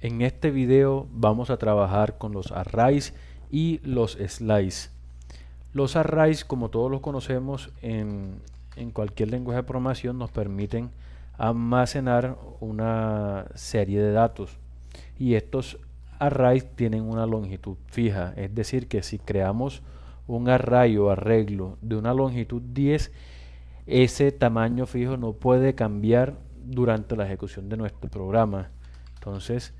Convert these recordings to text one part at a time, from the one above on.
En este video vamos a trabajar con los arrays y los slices. Los arrays, como todos los conocemos en cualquier lenguaje de programación, nos permiten almacenar una serie de datos. Y estos arrays tienen una longitud fija, es decir, que si creamos un array o arreglo de una longitud 10, ese tamaño fijo no puede cambiar durante la ejecución de nuestro programa. Entonces,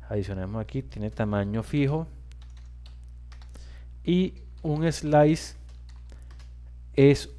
adicionamos aquí, tiene tamaño fijo. Y un slice es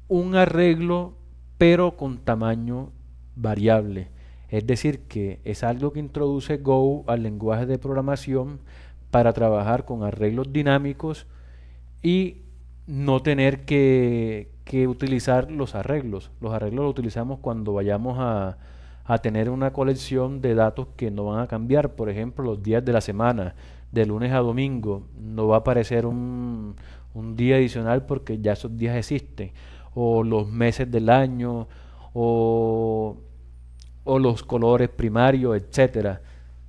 un arreglo pero con tamaño variable. Es decir, que es algo que introduce Go al lenguaje de programación para trabajar con arreglos dinámicos y no tener que utilizar los arreglos. Los arreglos los utilizamos cuando vayamos a tener una colección de datos que no van a cambiar. Por ejemplo, los días de la semana, de lunes a domingo, no va a aparecer un día adicional porque ya esos días existen. O los meses del año, o los colores primarios, etcétera.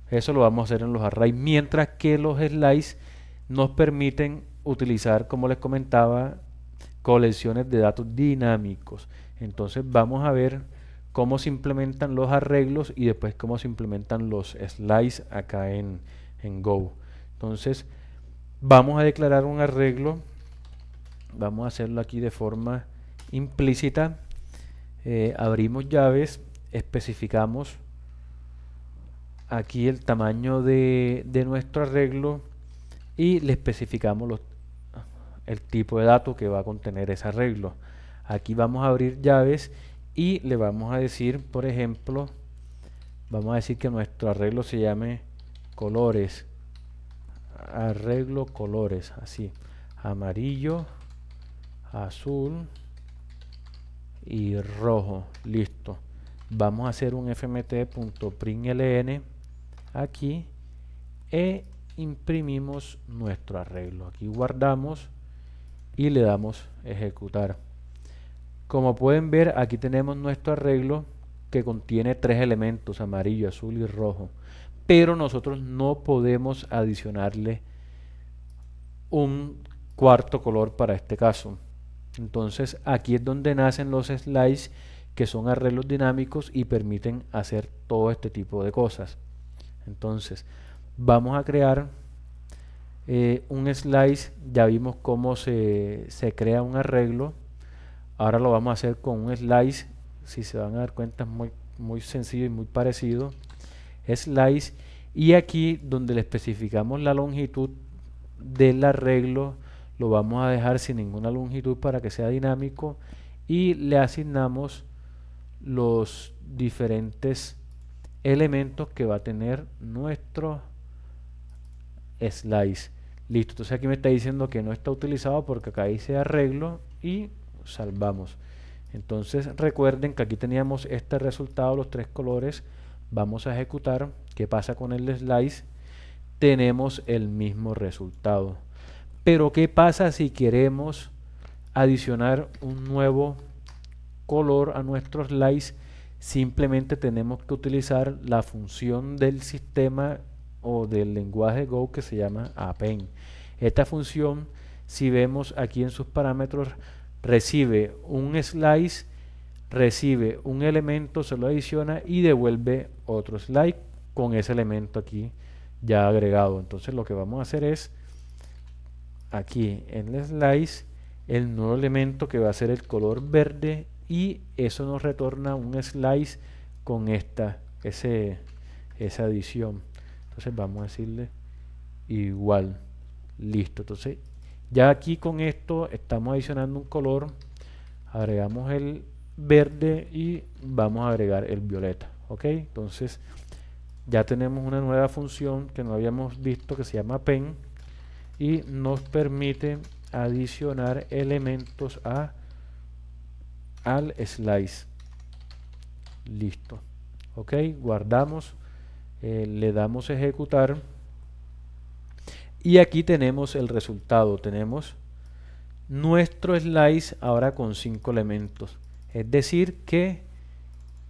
Eso lo vamos a hacer en los arrays, mientras que los slices nos permiten utilizar, como les comentaba, colecciones de datos dinámicos. Entonces vamos a ver cómo se implementan los arreglos y después cómo se implementan los slices acá en Go. Entonces vamos a declarar un arreglo, vamos a hacerlo aquí de forma implícita. Abrimos llaves, especificamos aquí el tamaño de nuestro arreglo y le especificamos el tipo de datos que va a contener ese arreglo. Aquí vamos a abrir llaves y le vamos a decir, por ejemplo, vamos a decir que nuestro arreglo se llame colores, arreglo colores, así, amarillo, azul y rojo. Listo. Vamos a hacer un fmt.println aquí e imprimimos nuestro arreglo. Aquí guardamos y le damos ejecutar. Como pueden ver, aquí tenemos nuestro arreglo que contiene tres elementos, amarillo, azul y rojo, pero nosotros no podemos adicionarle un cuarto color para este caso. Entonces aquí es donde nacen los slices, que son arreglos dinámicos y permiten hacer todo este tipo de cosas. Entonces vamos a crear un slice. Ya vimos cómo se crea un arreglo. Ahora lo vamos a hacer con un slice. Si se van a dar cuenta, es muy sencillo y muy parecido. Slice, y aquí donde le especificamos la longitud del arreglo, lo vamos a dejar sin ninguna longitud para que sea dinámico, y le asignamos los diferentes elementos que va a tener nuestro slice. Listo, entonces aquí me está diciendo que no está utilizado porque acá dice arreglo y salvamos. Entonces recuerden que aquí teníamos este resultado, los tres colores. Vamos a ejecutar. ¿Qué pasa con el slice? Tenemos el mismo resultado. Pero ¿qué pasa si queremos adicionar un nuevo color a nuestro slice? Simplemente tenemos que utilizar la función del sistema o del lenguaje Go que se llama append. Esta función, si vemos aquí en sus parámetros, recibe un slice, recibe un elemento, se lo adiciona y devuelve otro slice con ese elemento aquí ya agregado. Entonces lo que vamos a hacer es aquí en el slice el nuevo elemento que va a ser el color verde, y eso nos retorna un slice con esa adición. Entonces vamos a decirle igual. Listo. Entonces ya aquí con esto estamos adicionando un color, agregamos el verde y vamos a agregar el violeta. Ok, entonces ya tenemos una nueva función que no habíamos visto que se llama append y nos permite adicionar elementos al slice. Listo. Ok, guardamos, le damos ejecutar y aquí tenemos el resultado. Tenemos nuestro slice ahora con 5 elementos, es decir que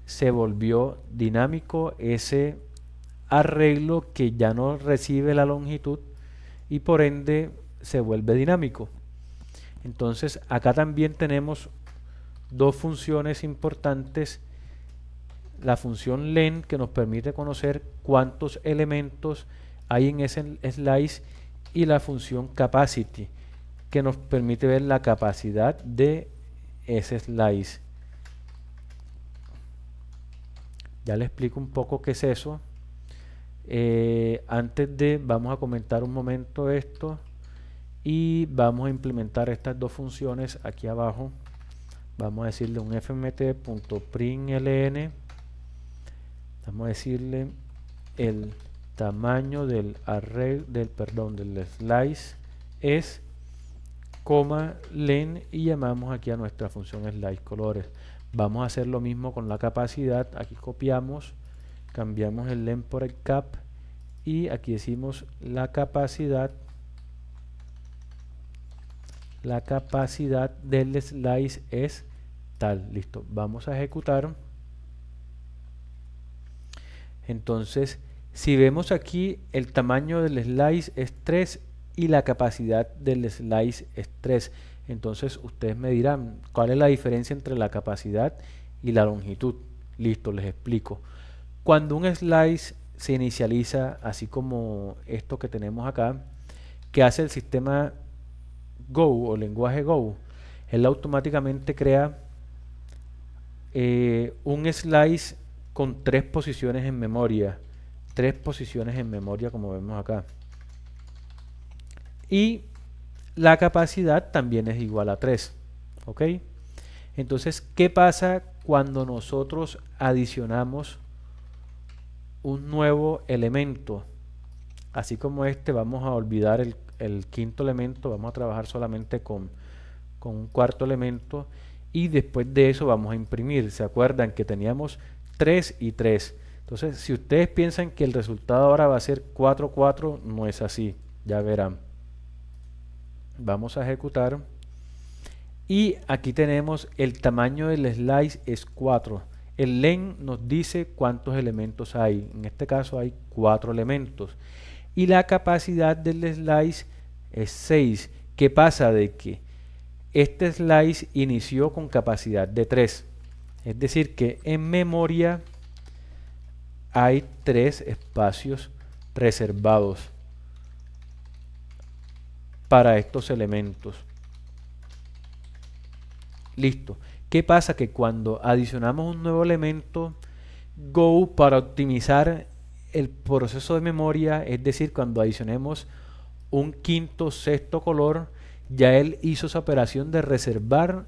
se volvió dinámico ese arreglo que ya no recibe la longitud y por ende se vuelve dinámico. Entonces acá también tenemos dos funciones importantes: la función len, que nos permite conocer cuántos elementos hay en ese slice, y la función capacity, que nos permite ver la capacidad de ese slice. Ya le explico un poco qué es eso. Vamos a comentar un momento esto y vamos a implementar estas dos funciones aquí abajo. Vamos a decirle un fmt.println, vamos a decirle el tamaño del array del slice es len, y llamamos aquí a nuestra función slice colores. Vamos a hacer lo mismo con la capacidad. Aquí copiamos, cambiamos el len por el cap y aquí decimos la capacidad del slice es tal. Listo, vamos a ejecutar. Entonces, si vemos aquí, el tamaño del slice es 3 y la capacidad del slice es 3. Entonces ustedes me dirán, ¿cuál es la diferencia entre la capacidad y la longitud? Listo, les explico. Cuando un slice se inicializa, así como esto que tenemos acá, que hace el sistema Go o lenguaje Go, él automáticamente crea un slice con 3 posiciones en memoria. 3 posiciones en memoria, como vemos acá. Y la capacidad también es igual a 3. ¿Ok? Entonces, ¿qué pasa cuando nosotros adicionamos un nuevo elemento? Así como vamos a olvidar el quinto elemento, vamos a trabajar solamente con un cuarto elemento, y después de eso vamos a imprimir. ¿Se acuerdan que teníamos 3 y 3? Entonces, si ustedes piensan que el resultado ahora va a ser 4, 4, no es así. Ya verán. Vamos a ejecutar. Y aquí tenemos el tamaño del slice es 4. El len nos dice cuántos elementos hay. En este caso hay 4 elementos. Y la capacidad del slice es 6. ¿Qué pasa? De que este slice inició con capacidad de 3. Es decir, que en memoria hay 3 espacios reservados para estos elementos. Listo. ¿Qué pasa? Que cuando adicionamos un nuevo elemento, Go, para optimizar el proceso de memoria, es decir, cuando adicionemos un quinto, sexto color, ya él hizo esa operación de reservar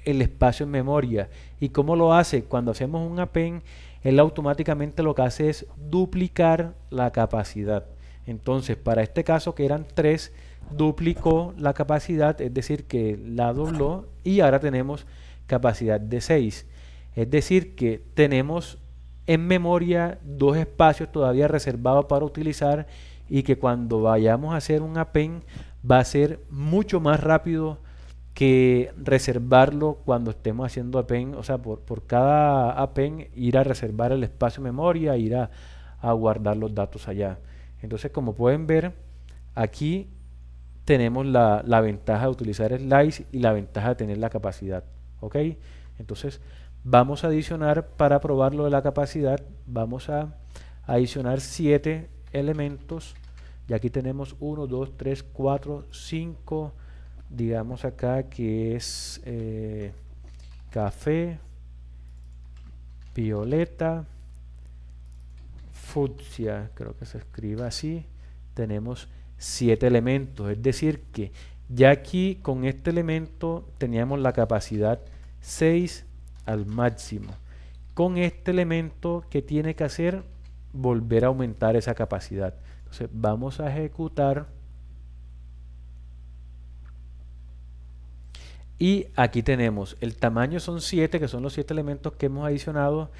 el espacio en memoria. ¿Y cómo lo hace? Cuando hacemos un append, él automáticamente lo que hace es duplicar la capacidad. Entonces, para este caso que eran 3, duplicó la capacidad, es decir, que la dobló, y ahora tenemos capacidad de 6. Es decir, que tenemos en memoria 2 espacios todavía reservados para utilizar, y que cuando vayamos a hacer un append va a ser mucho más rápido que reservarlo cuando estemos haciendo append. O sea, por cada append ir a reservar el espacio de memoria, ir a guardar los datos allá. Entonces, como pueden ver, aquí tenemos la ventaja de utilizar slice y la ventaja de tener la capacidad. ¿Ok? Entonces, vamos a adicionar, para probar lo de la capacidad, vamos a adicionar 7 elementos. Y aquí tenemos 1, 2, 3, 4, 5. Digamos acá que es café, violeta, fucsia, creo que se escribe así. Tenemos 7 elementos, es decir que ya aquí con este elemento teníamos la capacidad 6 al máximo. Con este elemento, ¿qué tiene que hacer? Volver a aumentar esa capacidad. Entonces vamos a ejecutar. Y aquí tenemos el tamaño son 7, que son los 7 elementos que hemos adicionado,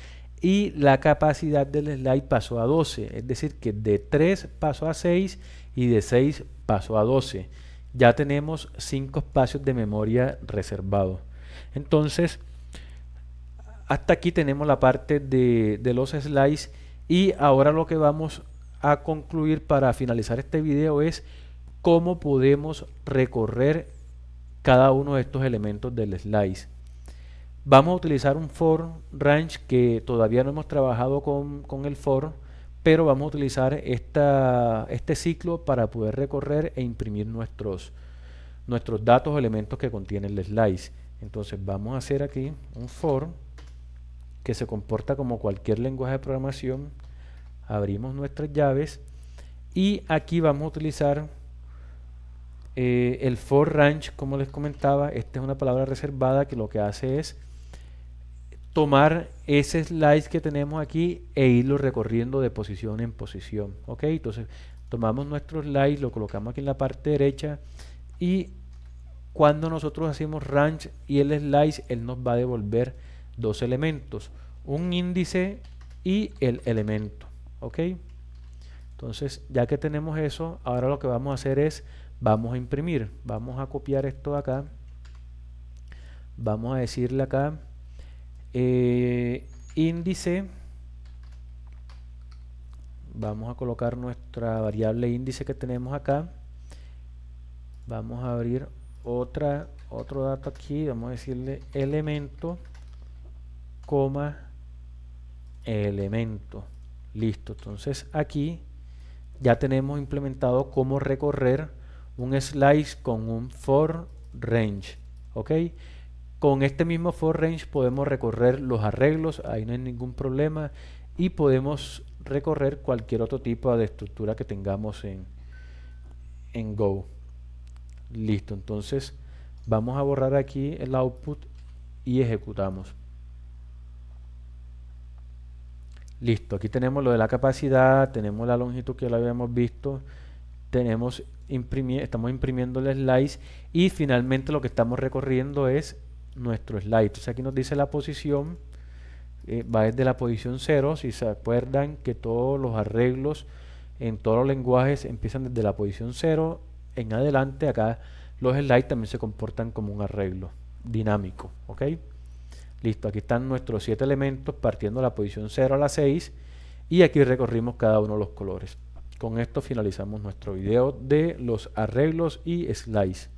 y la capacidad del slide pasó a 12, es decir que de 3 pasó a 6 y de 6 pasó a 12. Ya tenemos 5 espacios de memoria reservados. Entonces, hasta aquí tenemos la parte de los slides, Y ahora lo que vamos a concluir para finalizar este video es cómo podemos recorrer cada uno de estos elementos del slice. Vamos a utilizar un for range que todavía no hemos trabajado con el for, pero vamos a utilizar este ciclo para poder recorrer e imprimir nuestros datos o elementos que contiene el slice. Entonces vamos a hacer aquí un for que se comporta como cualquier lenguaje de programación. Abrimos nuestras llaves y aquí vamos a utilizar el for range, como les comentaba. Esta es una palabra reservada que lo que hace es tomar ese slice que tenemos aquí e irlo recorriendo de posición en posición. ¿Ok? Entonces tomamos nuestro slice, lo colocamos aquí en la parte derecha y cuando nosotros hacemos range y el slice, él nos va a devolver dos elementos, un índice y el elemento. ¿Ok? Entonces ya que tenemos eso, ahora lo que vamos a hacer es vamos a imprimir. Vamos a copiar esto de acá, vamos a decirle acá índice, vamos a colocar nuestra variable índice que tenemos acá, vamos a abrir otro dato aquí, vamos a decirle elemento, coma, elemento. Listo, entonces aquí ya tenemos implementado cómo recorrer un slice con un for range. ¿Ok? Con este mismo for range podemos recorrer los arreglos, ahí no hay ningún problema, y podemos recorrer cualquier otro tipo de estructura que tengamos en Go. Listo, entonces vamos a borrar aquí el output y ejecutamos. Listo, aquí tenemos lo de la capacidad, tenemos la longitud que ya lo habíamos visto, estamos imprimiendo el slice y finalmente lo que estamos recorriendo es nuestro slide. Entonces aquí nos dice la posición, va desde la posición 0. Si se acuerdan que todos los arreglos en todos los lenguajes empiezan desde la posición 0 en adelante. Acá los slides también se comportan como un arreglo dinámico. ¿Ok? Listo, aquí están nuestros 7 elementos partiendo de la posición 0 a la 6 y aquí recorrimos cada uno de los colores. Con esto finalizamos nuestro video de los arreglos y slice.